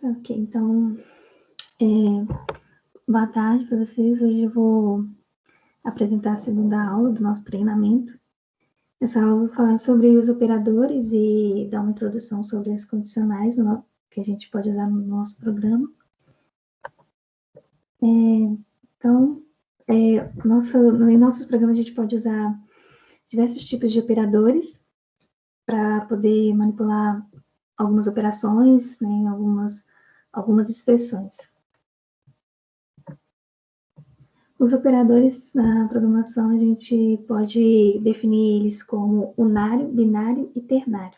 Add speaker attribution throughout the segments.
Speaker 1: Ok, então, boa tarde para vocês. Hoje eu vou apresentar a segunda aula do nosso treinamento. Essa aula eu vou falar sobre os operadores e dar uma introdução sobre as condicionais que a gente pode usar no nosso programa. Então, em nossos programas a gente pode usar diversos tipos de operadores para poder manipular algumas operações, né, em algumas expressões. Os operadores na programação, a gente pode definir eles como unário, binário e ternário.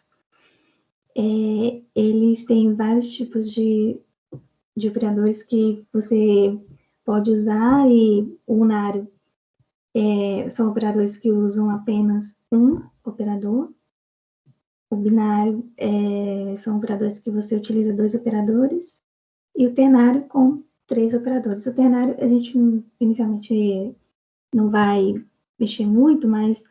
Speaker 1: Eles têm vários tipos de operadores que você pode usar, e o unário são operadores que usam apenas um operador. O binário são operadores que você utiliza 2 operadores, e o ternário com 3 operadores. O ternário a gente inicialmente não vai mexer muito, mas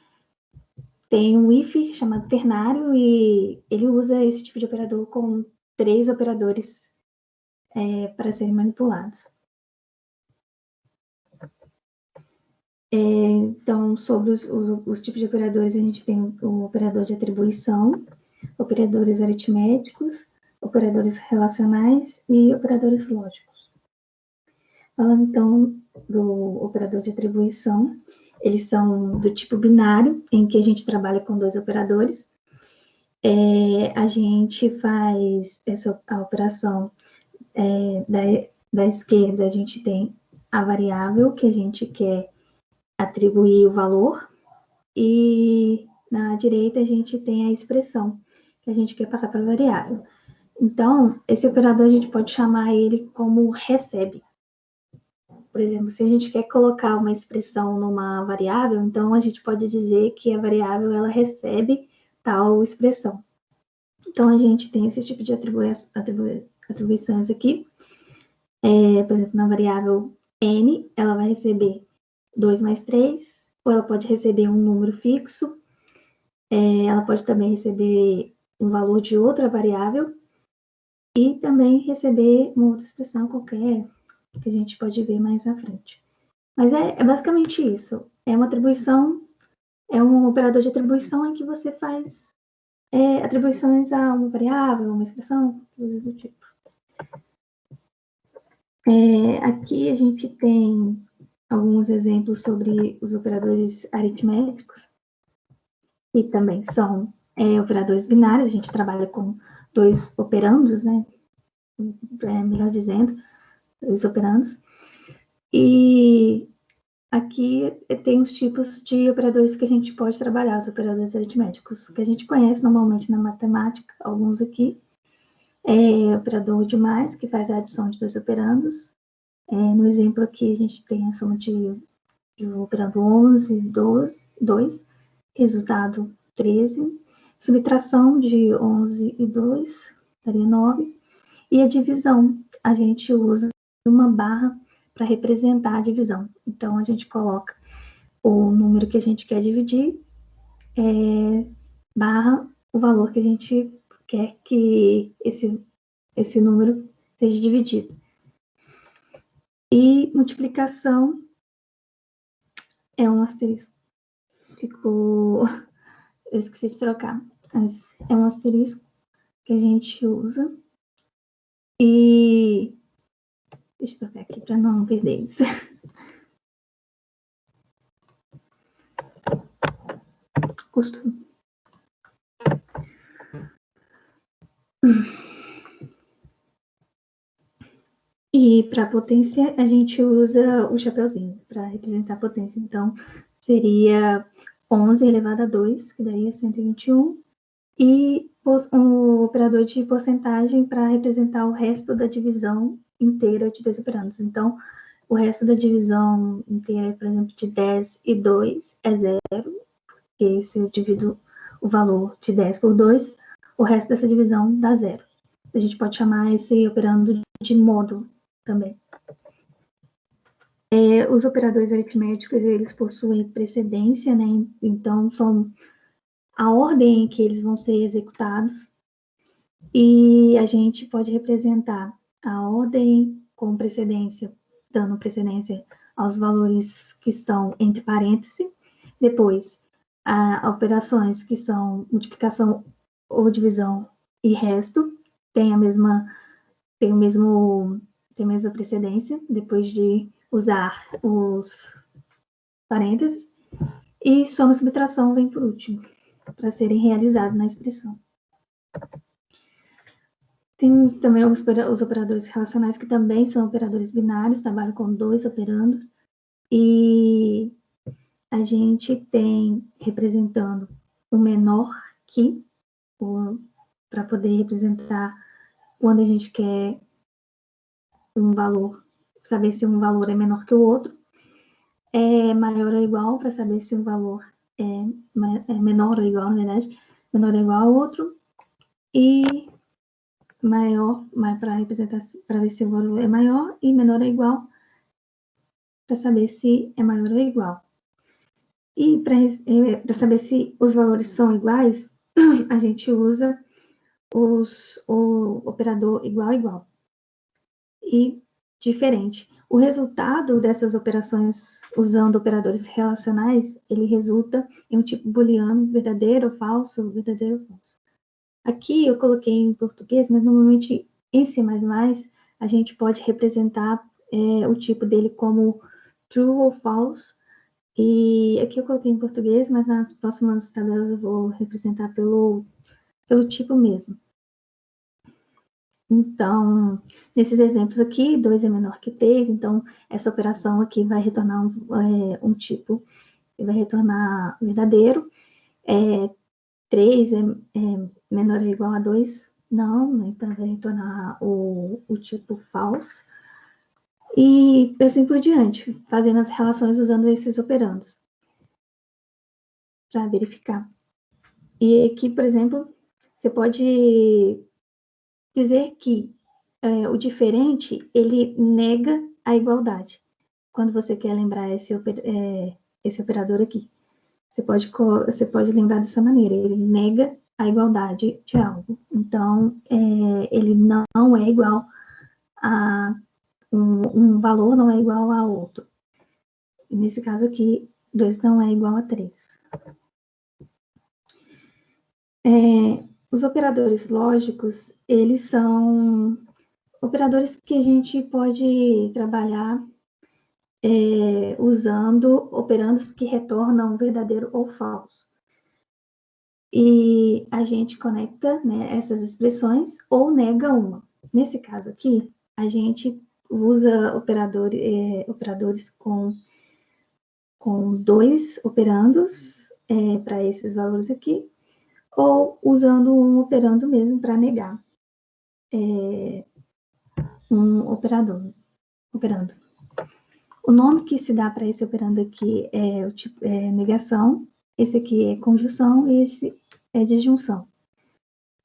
Speaker 1: tem um if chamado ternário e ele usa esse tipo de operador com 3 operadores para serem manipulados. Então, sobre os tipos de operadores, a gente tem o operador de atribuição, operadores aritméticos, operadores relacionais e operadores lógicos. Falando, então, do operador de atribuição, eles são do tipo binário, em que a gente trabalha com 2 operadores. A gente faz a operação da esquerda, a gente tem a variável que a gente quer atribuir o valor, e na direita a gente tem a expressão que a gente quer passar para a variável. Então, esse operador a gente pode chamar ele como recebe. Por exemplo, se a gente quer colocar uma expressão numa variável, então a gente pode dizer que a variável ela recebe tal expressão. Então, a gente tem esse tipo de atribuições aqui. Por exemplo, na variável n, ela vai receber 2 mais 3, ou ela pode receber um número fixo, ela pode também receber um valor de outra variável, e também receber uma outra expressão qualquer, que a gente pode ver mais à frente. Mas é basicamente isso. É uma atribuição, é um operador de atribuição em que você faz atribuições a uma variável, uma expressão, coisas do tipo. Aqui a gente tem alguns exemplos sobre os operadores aritméticos, que também são operadores binários. A gente trabalha com 2 operandos, né? Melhor dizendo, 2 operandos. E aqui tem os tipos de operadores que a gente pode trabalhar, os operadores aritméticos, que a gente conhece normalmente na matemática, alguns aqui. Operador de mais, que faz a adição de 2 operandos. No exemplo aqui, a gente tem a soma de operando 11 e 2, resultado 13. Subtração de 11 e 2 daria 9. E a divisão, a gente usa uma barra para representar a divisão. Então, a gente coloca o número que a gente quer dividir, barra o valor que a gente quer que esse número seja dividido. E multiplicação é um asterisco. Eu esqueci de trocar, mas é um asterisco que a gente usa. E deixa eu trocar aqui para não perder isso. Costume. E para potência, a gente usa o chapeuzinho para representar a potência. Então, seria 11 elevado a 2, que daria 121. E um operador de porcentagem para representar o resto da divisão inteira de 2 operandos. Então, o resto da divisão inteira, por exemplo, de 10 e 2 é 0, porque se eu divido o valor de 10 por 2, o resto dessa divisão dá 0. A gente pode chamar esse operando de módulo também. Os operadores aritméticos, eles possuem precedência, né? Então, são a ordem em que eles vão ser executados, e a gente pode representar a ordem com precedência, dando precedência aos valores que estão entre parênteses. Depois, operações que são multiplicação ou divisão e resto, tem a mesma precedência, depois de usar os parênteses. E soma e subtração vem por último, para serem realizados na expressão. Temos também os operadores relacionais, que também são operadores binários, trabalham com 2 operandos, e a gente tem representando o menor que, para poder representar quando a gente quer um valor, saber se um valor é menor que o outro, é maior ou igual, para saber se um valor é menor ou igual, na verdade, menor ou igual ao outro, e maior, para representar, para ver se o valor é maior, e menor ou igual, para saber se é maior ou igual. E para saber se os valores são iguais, a gente usa o operador igual, igual. E diferente. O resultado dessas operações usando operadores relacionais, ele resulta em um tipo booleano, verdadeiro ou falso, verdadeiro ou falso. Aqui eu coloquei em português, mas normalmente em C++ a gente pode representar o tipo dele como true ou false. E aqui eu coloquei em português, mas nas próximas tabelas eu vou representar pelo tipo mesmo. Então, nesses exemplos aqui, 2 é menor que 3, então essa operação aqui vai retornar um tipo, vai retornar verdadeiro. 3 é menor ou igual a 2, não, então vai retornar o tipo false. E assim por diante, fazendo as relações usando esses operandos para verificar. E aqui, por exemplo, você pode dizer que o diferente, ele nega a igualdade. Quando você quer lembrar esse operador aqui, você pode lembrar dessa maneira, ele nega a igualdade de algo. Então, ele não é igual a um valor, não é igual a outro. E nesse caso aqui, 2 não é igual a 3. Os operadores lógicos, eles são operadores que a gente pode trabalhar usando operandos que retornam verdadeiro ou falso. E a gente conecta, né, essas expressões ou nega uma. Nesse caso aqui, a gente usa operadores com 2 operandos para esses valores aqui, ou usando um operando mesmo para negar um operando. O nome que se dá para esse operando aqui é o tipo negação, esse aqui é conjunção e esse é disjunção.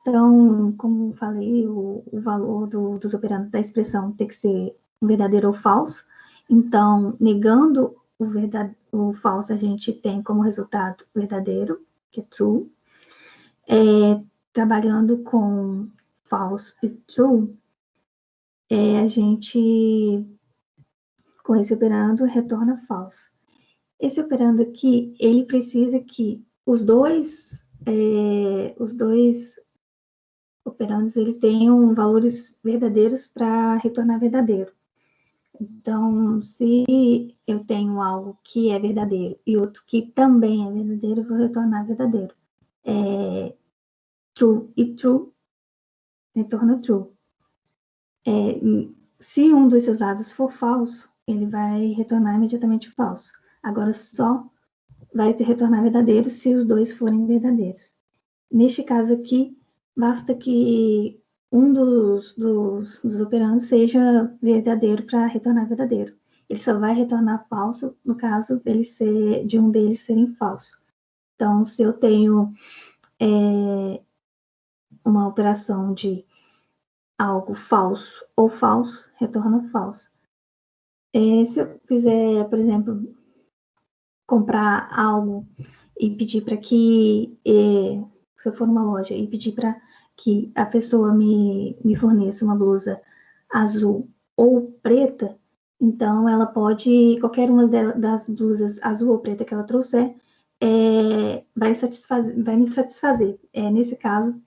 Speaker 1: Então, como falei, o valor dos operandos da expressão tem que ser um verdadeiro ou falso. Então, negando o falso, a gente tem como resultado verdadeiro, que é true. Trabalhando com false e true, a gente, com esse operando, retorna falso. Esse operando aqui, ele precisa que os dois operandos, eles tenham valores verdadeiros para retornar verdadeiro. Então, se eu tenho algo que é verdadeiro e outro que também é verdadeiro, eu vou retornar verdadeiro. True e true, retorna true. Se um desses lados for falso, ele vai retornar imediatamente falso. Agora, só vai retornar verdadeiro se os dois forem verdadeiros. Neste caso aqui, basta que um dos operandos seja verdadeiro para retornar verdadeiro. Ele só vai retornar falso no caso de um deles serem falso. Então, se eu tenho uma operação de algo falso ou falso, retorna falso. Se eu quiser, por exemplo, comprar algo e pedir para que, se eu for numa loja e pedir para que a pessoa me forneça uma blusa azul ou preta, então ela pode, qualquer uma das blusas azul ou preta que ela trouxer, vai me satisfazer. Nesse caso,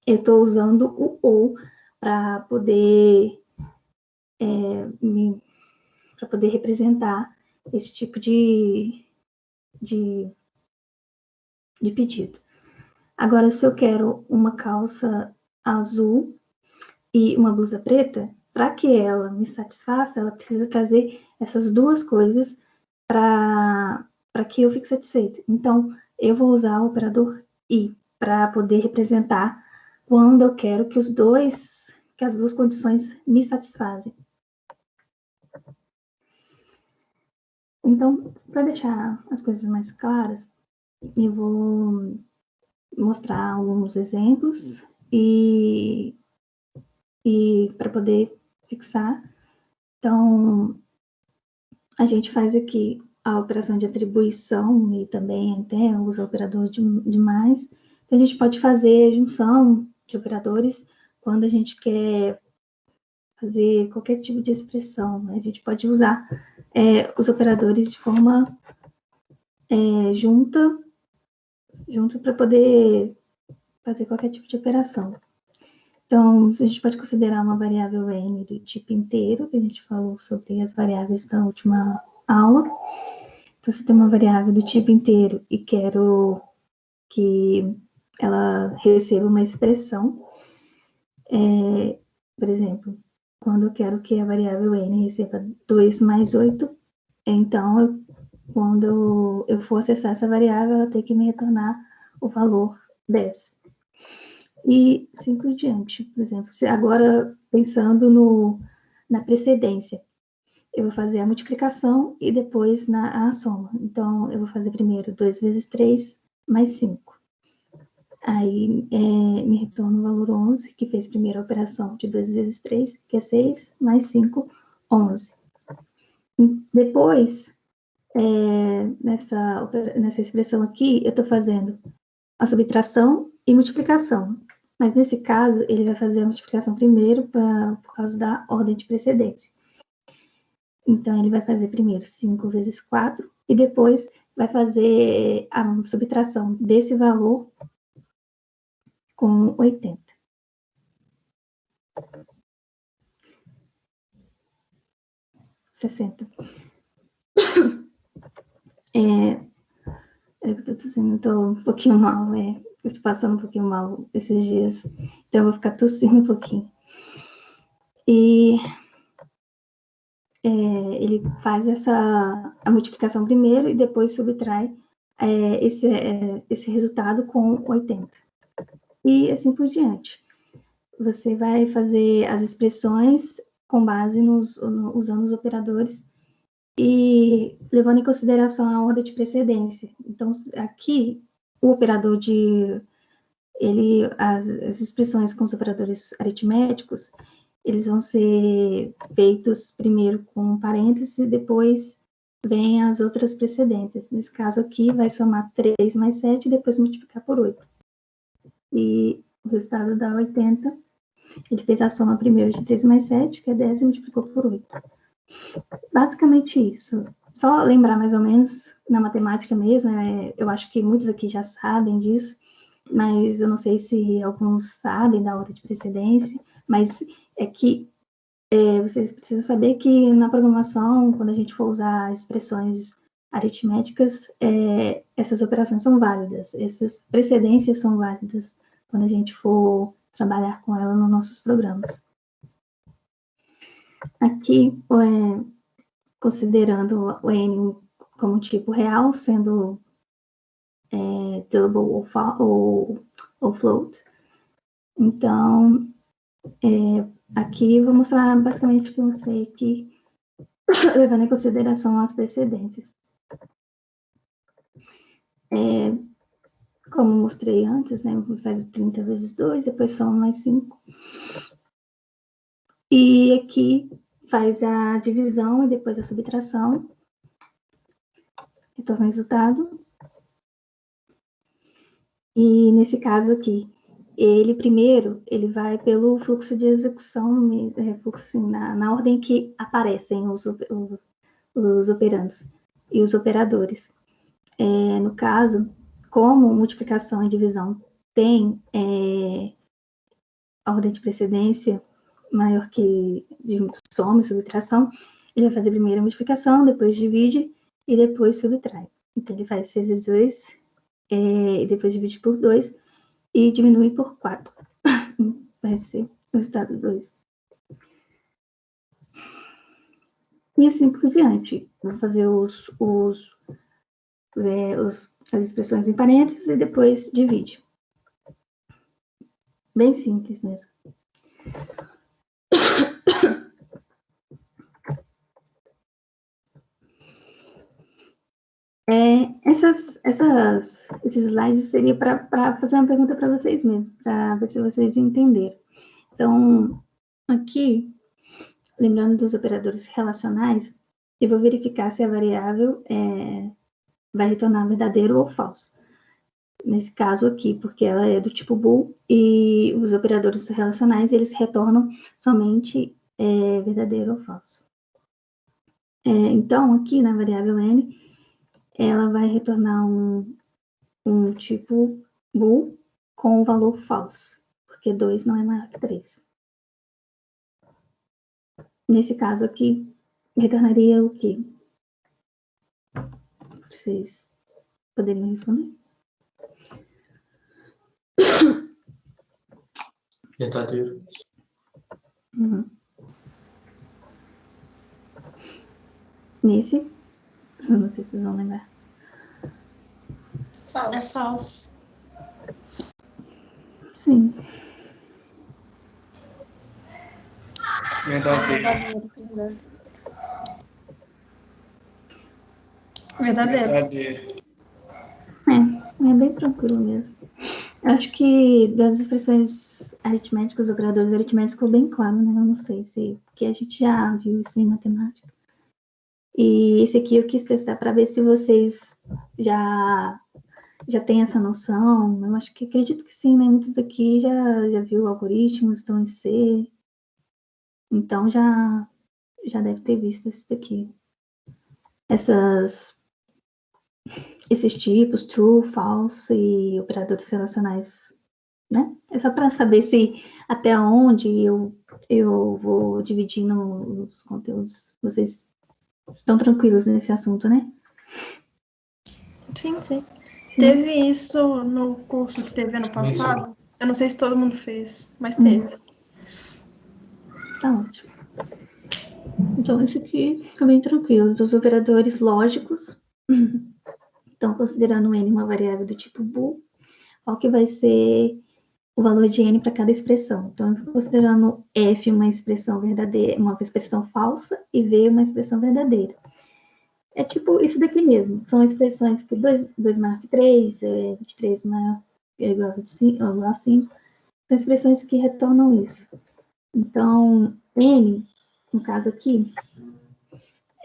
Speaker 1: eu estou usando o ou para poder representar esse tipo de pedido. Agora, se eu quero uma calça azul e uma blusa preta, para que ela me satisfaça, ela precisa trazer essas duas coisas para que eu fique satisfeita. Então, eu vou usar o operador I para poder representar quando eu quero que as duas condições me satisfazem. Então, para deixar as coisas mais claras, eu vou mostrar alguns exemplos e para poder fixar. Então, a gente faz aqui a operação de atribuição e também até usa o operador de mais. Então, a gente pode fazer junção de operadores quando a gente quer fazer qualquer tipo de expressão. Né? A gente pode usar os operadores de forma junto para poder fazer qualquer tipo de operação. Então, a gente pode considerar uma variável n do tipo inteiro, que a gente falou sobre as variáveis da última aula. Então, se tem uma variável do tipo inteiro e quero que ela receba uma expressão, por exemplo, quando eu quero que a variável n receba 2 mais 8, então, quando eu for acessar essa variável, ela tem que me retornar o valor 10. E assim por diante. Por exemplo, se agora pensando na precedência, eu vou fazer a multiplicação e depois a soma. Então, eu vou fazer primeiro 2 vezes 3 mais 5. Aí, me retorna o valor 11, que fez primeiro a operação de 2 vezes 3, que é 6, mais 5, 11. Depois, nessa expressão aqui, eu estou fazendo a subtração e multiplicação. Mas nesse caso, ele vai fazer a multiplicação primeiro por causa da ordem de precedência. Então, ele vai fazer primeiro 5 vezes 4 e depois vai fazer a subtração desse valor com 80. Eu tô um pouquinho mal, eu tô passando um pouquinho mal esses dias, então eu vou ficar tossindo um pouquinho. E ele faz a multiplicação primeiro e depois subtrai esse resultado com 80. E assim por diante. Você vai fazer as expressões com base usando os operadores e levando em consideração a ordem de precedência. Então, aqui, o operador as expressões com os operadores aritméticos, eles vão ser feitos primeiro com parênteses e depois vem as outras precedências. Nesse caso aqui, vai somar 3 mais 7 e depois multiplicar por 8. E o resultado dá 80. Ele fez a soma primeiro de 3 mais 7, que é 10, e multiplicou por 8. Basicamente isso. Só lembrar mais ou menos, na matemática mesmo, eu acho que muitos aqui já sabem disso, mas eu não sei se alguns sabem da ordem de precedência, mas é que vocês precisam saber que na programação, quando a gente for usar expressões aritméticas, essas operações são válidas, essas precedências são válidas quando a gente for trabalhar com ela nos nossos programas. Aqui, considerando o n como tipo real, sendo double ou float. Então, aqui eu vou mostrar basicamente o que eu mostrei aqui, levando em consideração as precedências. Como mostrei antes, né, faz o 30 vezes 2, depois soma mais 5. E aqui faz a divisão e depois a subtração. Retorna o resultado. E nesse caso aqui, ele primeiro, ele vai pelo fluxo de execução, fluxo, na ordem que aparecem os operandos e os operadores. No caso, como multiplicação e divisão tem ordem de precedência maior que de soma e subtração, ele vai fazer primeiro a multiplicação, depois divide e depois subtrai. Então, ele faz 6 vezes 2, e depois divide por 2 e diminui por 4. Vai ser o resultado 2. E assim por diante. Vou fazer as expressões em parênteses e depois divide. Bem simples mesmo. Esses slides seria para fazer uma pergunta para vocês mesmos, para ver se vocês entenderam. Então, aqui, lembrando dos operadores relacionais, eu vou verificar se a variável vai retornar verdadeiro ou falso. Nesse caso aqui, porque ela é do tipo bool, e os operadores relacionais, eles retornam somente verdadeiro ou falso. Então, aqui na variável n, ela vai retornar um tipo bool com o valor falso, porque 2 não é maior que 3. Nesse caso aqui, retornaria o quê? Vocês poderiam responder?
Speaker 2: Verdadeiro.
Speaker 1: Uhum. Nesse, não sei se vocês vão lembrar.
Speaker 3: Falso. É falso.
Speaker 1: Sim.
Speaker 2: Verdadeiro.
Speaker 3: Verdadeiro.
Speaker 1: É bem tranquilo mesmo. Eu acho que das expressões aritméticas, os operadores aritméticos ficou bem claro, né? Eu não sei se... Porque a gente já viu isso em matemática. E esse aqui eu quis testar para ver se vocês já têm essa noção. Eu acho que acredito que sim, né? Muitos daqui já viu algoritmos, estão em C. Então já deve ter visto isso daqui. Esses tipos, true, false e operadores relacionais, né? É só para saber se até onde eu vou dividindo os conteúdos. Vocês estão tranquilos nesse assunto, né?
Speaker 3: Sim. Teve isso no curso que teve ano passado. Eu não sei se todo mundo fez, mas teve.
Speaker 1: Tá ótimo. Então, esse aqui fica bem tranquilo. Os operadores lógicos. Então, considerando n uma variável do tipo bool, qual que vai ser o valor de n para cada expressão? Então, considerando f uma expressão verdadeira, uma expressão falsa, e v uma expressão verdadeira. É tipo isso daqui mesmo. São expressões que 2 maior que 3, 23 maior igual a 25, ou igual a 5. São expressões que retornam isso. Então, n, no caso aqui,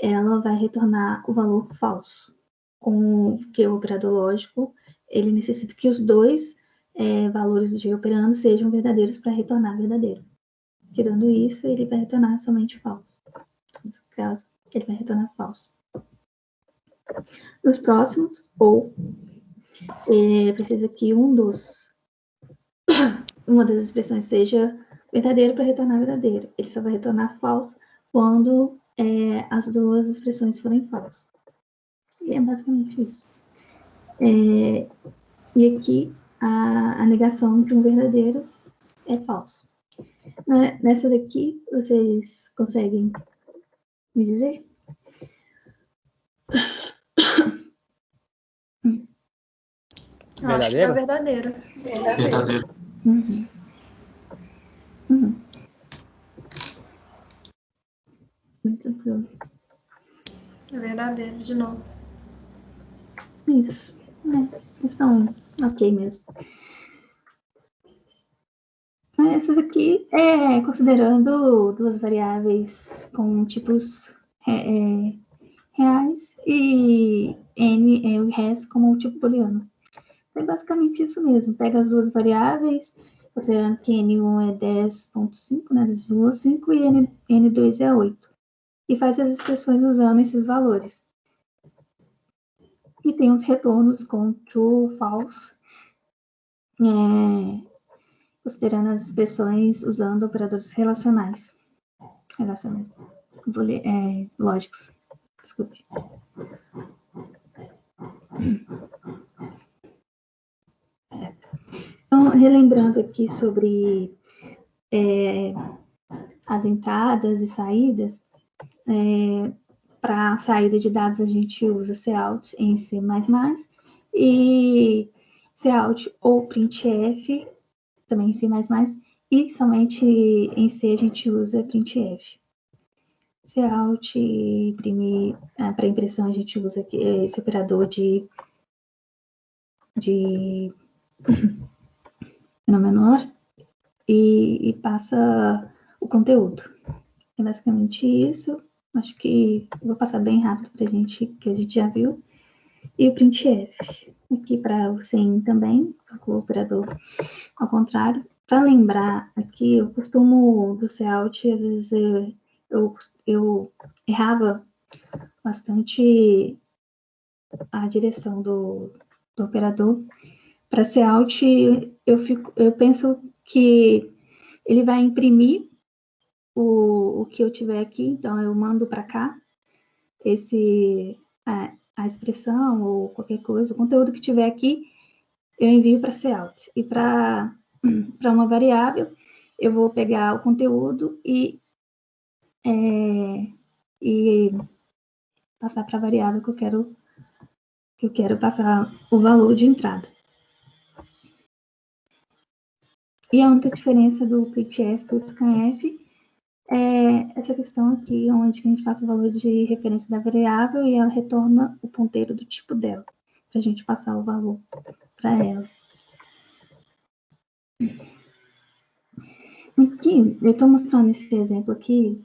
Speaker 1: ela vai retornar o valor falso. Porque o operador lógico, ele necessita que os dois valores de operando sejam verdadeiros para retornar verdadeiro. Tirando isso, ele vai retornar somente falso. Nesse caso, ele vai retornar falso. Nos próximos, ou precisa que uma das expressões seja verdadeiro para retornar verdadeiro. Ele só vai retornar falso quando as duas expressões forem falsas. E é basicamente isso. E aqui, a negação de um verdadeiro é falso. Nessa daqui, vocês conseguem me dizer?
Speaker 3: Eu acho que é verdadeiro.
Speaker 2: Verdadeiro.
Speaker 1: Uhum. Muito tranquilo.
Speaker 3: É verdadeiro, de novo.
Speaker 1: Isso. Estão ok mesmo. Essas aqui considerando duas variáveis com tipos reais e n o res como um tipo booleano. É basicamente isso mesmo. Pega as duas variáveis considerando que N1 é 10,5, né, 10,5, e N2 é 8. E faz as expressões usando esses valores. E tem os retornos com true, false, considerando as expressões usando operadores relacionais. Lógicos. Desculpe. Então, relembrando aqui sobre as entradas e saídas, para saída de dados a gente usa cout em C++, e cout ou printf, também em C++, e somente em C a gente usa printf. Cout e para impressão a gente usa aqui, esse operador de menor e passa o conteúdo. É basicamente isso. Acho que vou passar bem rápido para a gente, que a gente já viu. E o printf. Aqui para o CIN também, só com o operador ao contrário. Para lembrar aqui, eu costumo do cout, às vezes eu errava bastante a direção do operador. Para cout, eu penso que ele vai imprimir o que eu tiver aqui, então eu mando para cá a expressão ou qualquer coisa, o conteúdo que tiver aqui, eu envio para cout. E para uma variável, eu vou pegar o conteúdo e passar para a variável que eu quero passar o valor de entrada. E a única diferença do printf para o scanf é essa questão aqui, onde a gente faz o valor de referência da variável e ela retorna o ponteiro do tipo dela, para a gente passar o valor para ela. Aqui, eu estou mostrando esse exemplo aqui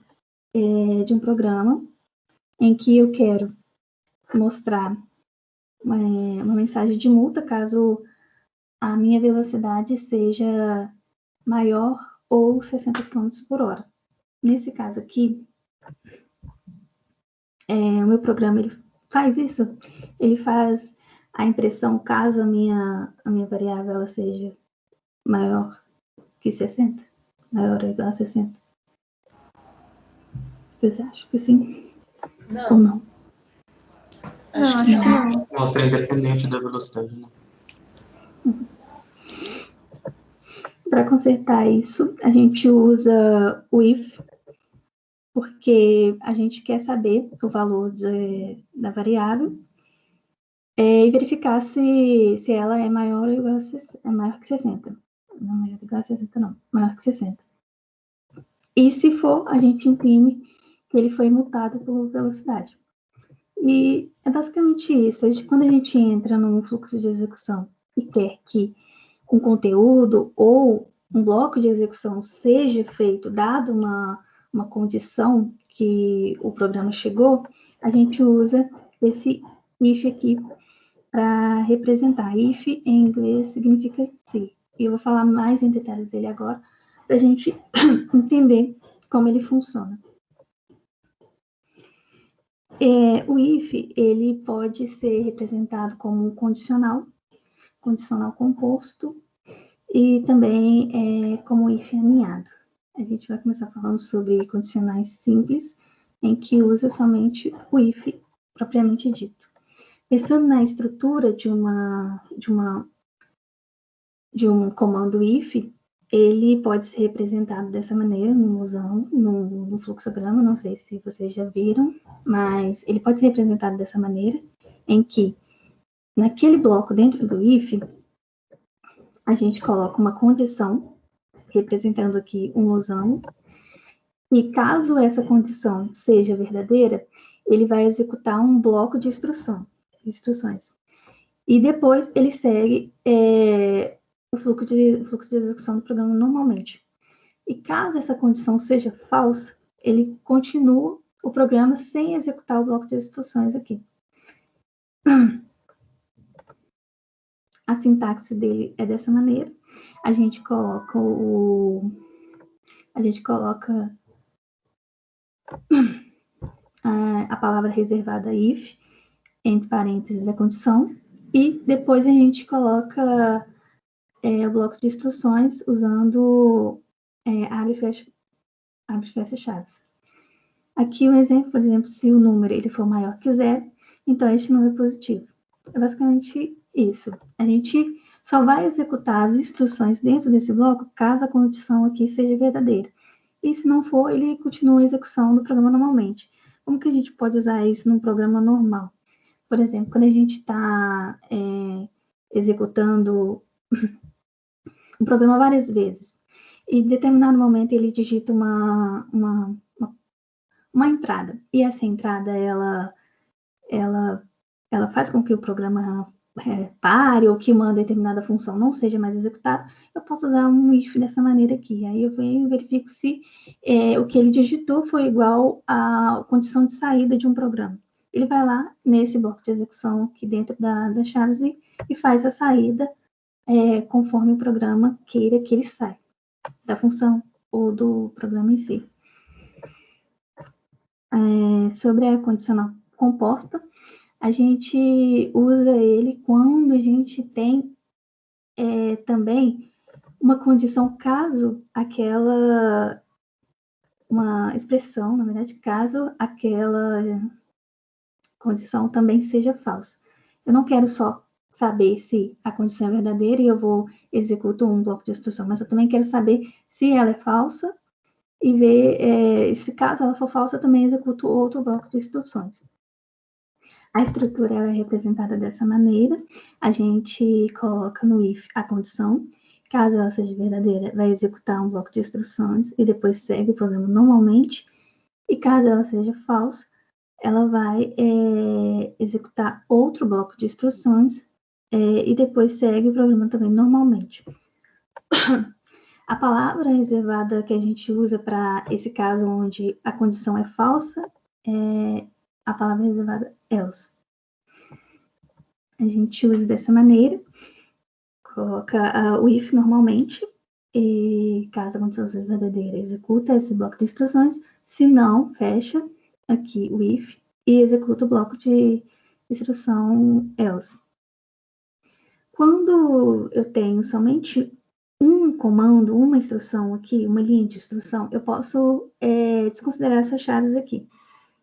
Speaker 1: de um programa em que eu quero mostrar uma mensagem de multa caso a minha velocidade seja maior ou 60 km por hora. Nesse caso aqui, o meu programa ele faz isso. Ele faz a impressão caso a minha variável ela seja maior que 60, maior ou igual a 60. Vocês acham que sim?
Speaker 3: Não.
Speaker 1: Ou não?
Speaker 3: Acho que não.
Speaker 2: Mostra independente da velocidade, né?
Speaker 1: Para consertar isso, a gente usa o if, porque a gente quer saber o valor da variável e verificar se ela é maior ou igual a maior que 60. Não maior ou igual a 60, não. Maior que 60. E se for, a gente imprime que ele foi multado por velocidade. E é basicamente isso. Quando a gente entra num fluxo de execução e quer que um conteúdo ou um bloco de execução seja feito, dado uma condição que o programa chegou, a gente usa esse if aqui para representar. If em inglês significa se. E eu vou falar mais em detalhes dele agora, para a gente entender como ele funciona. O if, ele pode ser representado como um condicional composto, e também como if aninhado. A gente vai começar falando sobre condicionais simples, em que usa somente o if propriamente dito. Pensando na estrutura de um comando if, ele pode ser representado dessa maneira no fluxograma, não sei se vocês já viram, mas ele pode ser representado dessa maneira, em que naquele bloco dentro do if, a gente coloca uma condição, representando aqui um losango, e caso essa condição seja verdadeira, ele vai executar um bloco de instruções. E depois ele segue o fluxo de execução do programa normalmente. E caso essa condição seja falsa, ele continua o programa sem executar o bloco de instruções aqui. A sintaxe dele é dessa maneira. a gente coloca a palavra reservada if, entre parênteses a condição, e depois a gente coloca o bloco de instruções usando abre e fecha chaves. Aqui o exemplo, por exemplo, se o número ele for maior que 0, então este número é positivo. É basicamente isso. A gente só vai executar as instruções dentro desse bloco caso a condição aqui seja verdadeira. E se não for, ele continua a execução do programa normalmente. Como que a gente pode usar isso num programa normal? Por exemplo, quando a gente está executando um programa várias vezes, e em determinado momento ele digita uma entrada, e essa entrada, ela faz com que o programa pare, ou que uma determinada função não seja mais executada, eu posso usar um if dessa maneira aqui. Aí eu venho e verifico se o que ele digitou foi igual à condição de saída de um programa. Ele vai lá nesse bloco de execução aqui dentro das chaves e faz a saída conforme o programa queira que ele saia, da função ou do programa em si. Sobre a condicional composta, a gente usa ele quando a gente tem também uma condição, caso uma expressão, na verdade, caso aquela condição também seja falsa. Eu não quero só saber se a condição é verdadeira e eu executo um bloco de instrução, mas eu também quero saber se ela é falsa e ver, se caso ela for falsa, eu também executo outro bloco de instruções. A estrutura é representada dessa maneira. A gente coloca no if a condição. Caso ela seja verdadeira, vai executar um bloco de instruções e depois segue o programa normalmente. E caso ela seja falsa, ela vai executar outro bloco de instruções e depois segue o programa também normalmente. A palavra reservada que a gente usa para esse caso onde a condição é falsa é a palavra reservada else. A gente usa dessa maneira, coloca o if normalmente, e caso a condição seja verdadeira, executa esse bloco de instruções, se não, fecha aqui o if e executa o bloco de instrução else. Quando eu tenho somente um comando, uma instrução aqui, uma linha de instrução, eu posso desconsiderar essas chaves aqui.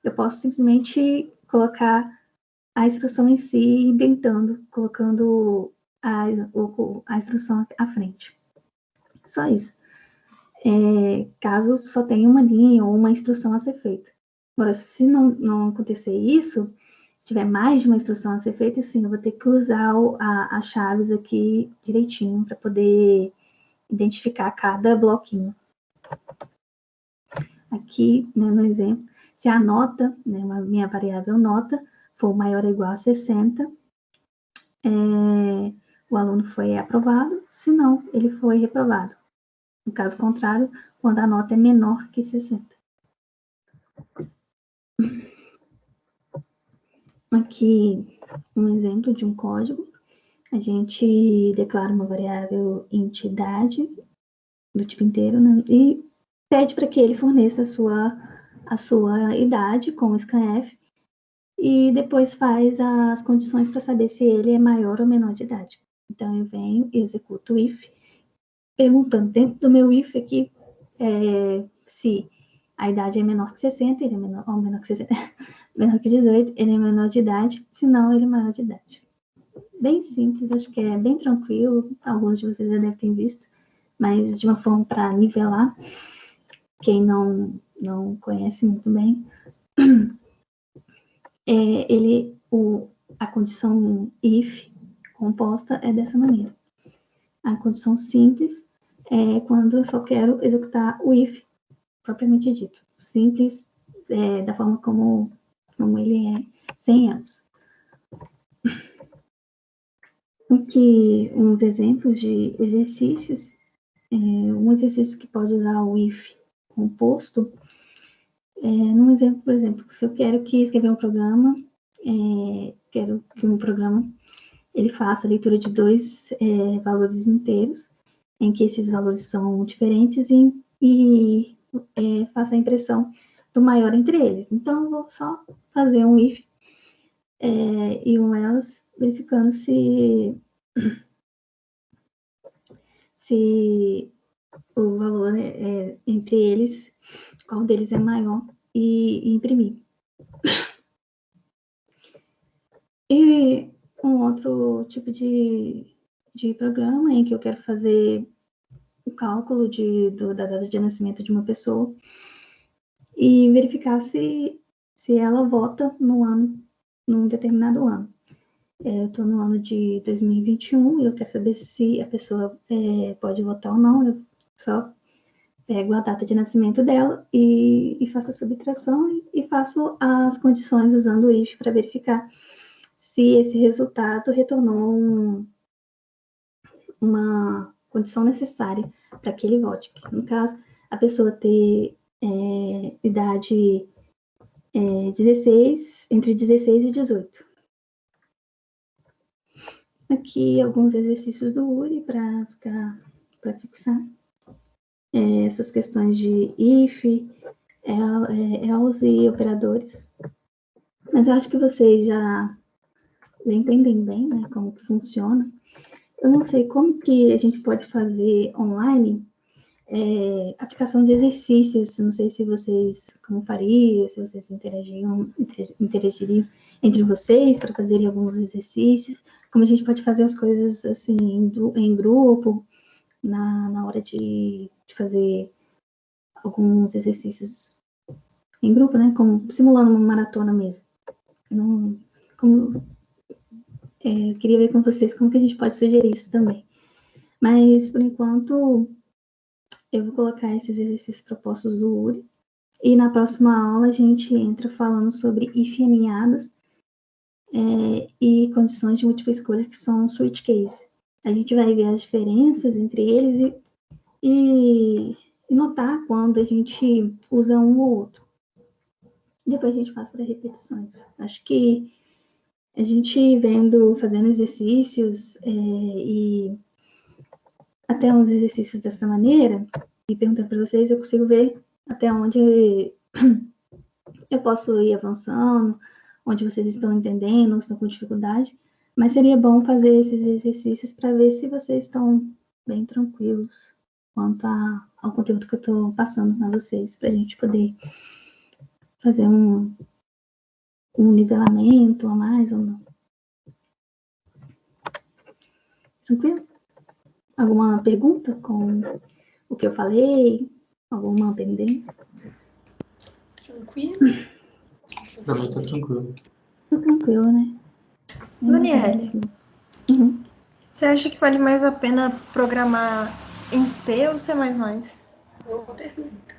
Speaker 1: Eu posso simplesmente colocar a instrução em si, indentando, colocando a instrução à frente. Só isso. Caso só tenha uma linha ou uma instrução a ser feita. Agora, se não acontecer isso, se tiver mais de uma instrução a ser feita, sim, eu vou ter que usar as chaves aqui direitinho para poder identificar cada bloquinho. Aqui, né, no exemplo, se a nota, né, a minha variável nota, for maior ou igual a 60, o aluno foi aprovado, se não, ele foi reprovado. No caso contrário, quando a nota é menor que 60. Aqui, um exemplo de um código. A gente declara uma variável entidade do tipo inteiro, né, e pede para que ele forneça a sua idade com o scanf, e depois faz as condições para saber se ele é maior ou menor de idade. Então, eu venho e executo o if, perguntando dentro do meu if aqui se a idade é menor que 60, ele é menor que 60, menor que 18, ele é menor de idade, se não, ele é maior de idade. Bem simples, acho que é bem tranquilo, alguns de vocês já devem ter visto, mas de uma forma para nivelar, quem não conhece muito bem, a condição if composta é dessa maneira. A condição simples é quando eu só quero executar o if propriamente dito. Simples da forma como ele é, sem else. Aqui uns exemplos de exercícios. Um exercício que pode usar o if composto. Num exemplo, por exemplo, se eu quero escrever um programa, quero que um programa ele faça a leitura de dois valores inteiros, em que esses valores são diferentes e faça a impressão do maior entre eles. Então, eu vou só fazer um if e um else, verificando se o valor entre eles, qual deles é maior, e imprimir. E um outro tipo de programa em que eu quero fazer o cálculo da data de nascimento de uma pessoa e verificar se ela vota num determinado ano. Eu estou no ano de 2021 e eu quero saber se a pessoa pode votar ou não. Eu só pego a data de nascimento dela e faço a subtração e faço as condições usando o if para verificar se esse resultado retornou uma condição necessária para que ele vote. No caso, a pessoa ter idade entre 16 e 18. Aqui alguns exercícios do URI para fixar essas questões de if, else e operadores. Mas eu acho que vocês já entendem bem, né, como que funciona. Eu não sei como que a gente pode fazer online aplicação de exercícios. Não sei se vocês como faria, se vocês interagiriam entre vocês para fazerem alguns exercícios, como a gente pode fazer as coisas assim em grupo, na hora de fazer alguns exercícios em grupo, né? Como simulando uma maratona mesmo. Eu queria ver com vocês como que a gente pode sugerir isso também. Mas, por enquanto, eu vou colocar esses exercícios propostos do URI. E na próxima aula a gente entra falando sobre if aninhados e condições de múltipla escolha, que são switch case. A gente vai ver as diferenças entre eles e notar quando a gente usa um ou outro. Depois a gente passa para repetições. Acho que a gente fazendo exercícios e até uns exercícios dessa maneira, e perguntando para vocês, eu consigo ver até onde eu posso ir avançando, onde vocês estão entendendo, ou estão com dificuldade, mas seria bom fazer esses exercícios para ver se vocês estão bem tranquilos quanto ao conteúdo que eu estou passando para vocês, para a gente poder fazer um nivelamento a mais ou não. Tranquilo? Alguma pergunta com o que eu falei? Alguma pendência?
Speaker 3: Tranquilo?
Speaker 2: Pra mim tá tranquilo.
Speaker 1: Tudo tranquilo, né?
Speaker 3: Daniele, você acha que vale mais a pena programar em C ou C++? Boa pergunta.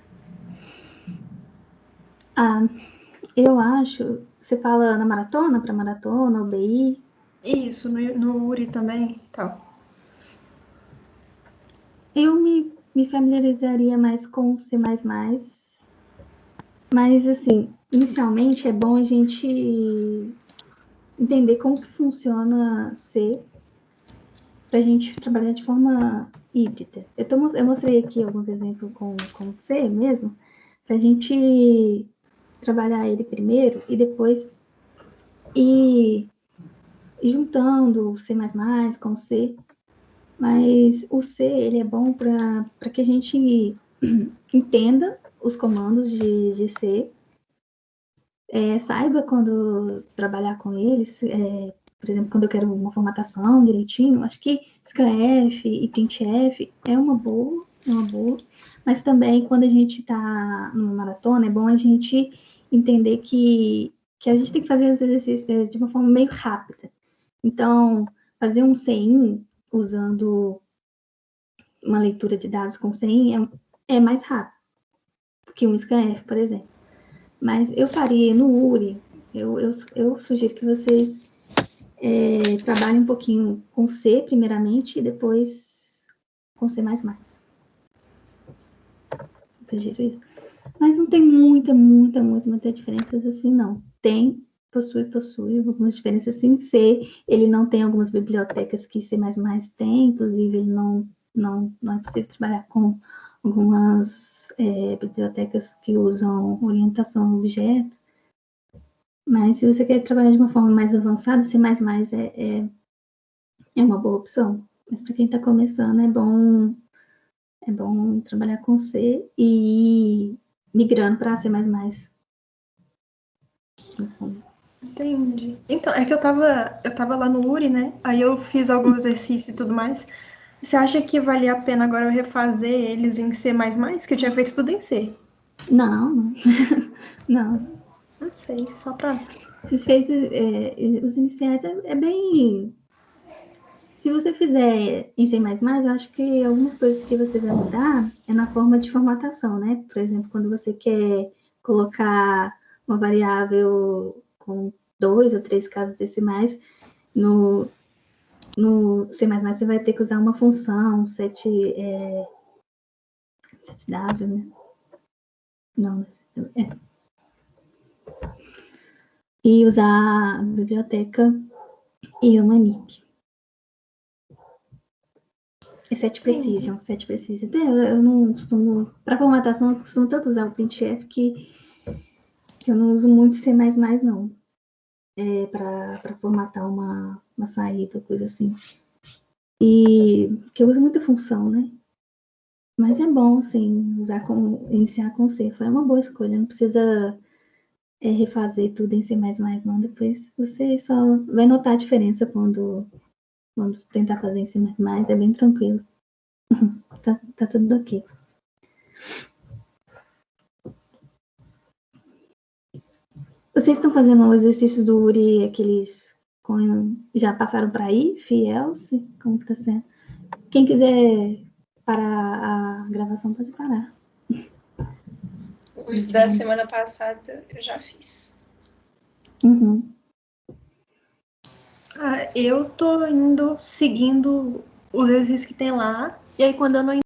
Speaker 1: Eu acho... Você fala na maratona, para maratona, OBI?
Speaker 3: Isso, no URI também, tal.
Speaker 1: Eu me familiarizaria mais com C++, mas, assim, inicialmente é bom a gente entender como que funciona C, para a gente trabalhar de forma híbrida. Eu mostrei aqui alguns exemplos com C mesmo, para a gente trabalhar ele primeiro e depois ir juntando o C++ com o C. Mas o C, ele é bom para que a gente entenda os comandos de C, saiba quando trabalhar com eles, por exemplo, quando eu quero uma formatação direitinho, acho que scanf e printf é uma boa, mas também quando a gente está numa maratona, é bom a gente entender que a gente tem que fazer os exercícios de uma forma meio rápida. Então, fazer um CIN usando uma leitura de dados com CIN é mais rápido que um scanf, por exemplo. Mas eu faria no URI, eu sugiro que vocês trabalhem um pouquinho com C primeiramente e depois com C++. Eu sugiro isso. Mas não tem muita diferenças assim, não. Possui algumas diferenças assim. C, ele não tem algumas bibliotecas que C++ tem, inclusive ele não Não é possível trabalhar com algumas bibliotecas que usam orientação a objeto. Mas se você quer trabalhar de uma forma mais avançada, C++ é uma boa opção. Mas para quem está começando, é bom trabalhar com C e ir migrando para C++.
Speaker 3: Entendi. Então, é que eu tava lá no URI, né? Aí eu fiz algum exercício e tudo mais. Você acha que valia a pena agora eu refazer eles em C++? Que eu tinha feito tudo em C.
Speaker 1: Não. Não.
Speaker 3: Não sei, só pra...
Speaker 1: Você fez os iniciais, é bem... Se você fizer em C++, eu acho que algumas coisas que você vai mudar é na forma de formatação, né? Por exemplo, quando você quer colocar uma variável com 2 ou 3 casas decimais, no C++ você vai ter que usar uma função, setw, né? Não, e usar a biblioteca Iomanic. É set precision. Eu não costumo... Para formatação, eu costumo tanto usar o printf que eu não uso muito C++, não. Para formatar uma saída, coisa assim. E que eu uso muita função, né? Mas é bom, sim, iniciar com C. Foi uma boa escolha. Não precisa refazer tudo em C++, não. Depois você só vai notar a diferença quando tentar fazer em C++. É bem tranquilo. Tá tudo ok. Vocês estão fazendo o exercício do URI, aqueles já passaram para aí, Else? Como que tá sendo? Quem quiser parar a gravação, pode parar.
Speaker 4: Os da semana passada eu já fiz.
Speaker 1: Uhum.
Speaker 3: Eu tô seguindo os exercícios que tem lá. E aí, quando eu não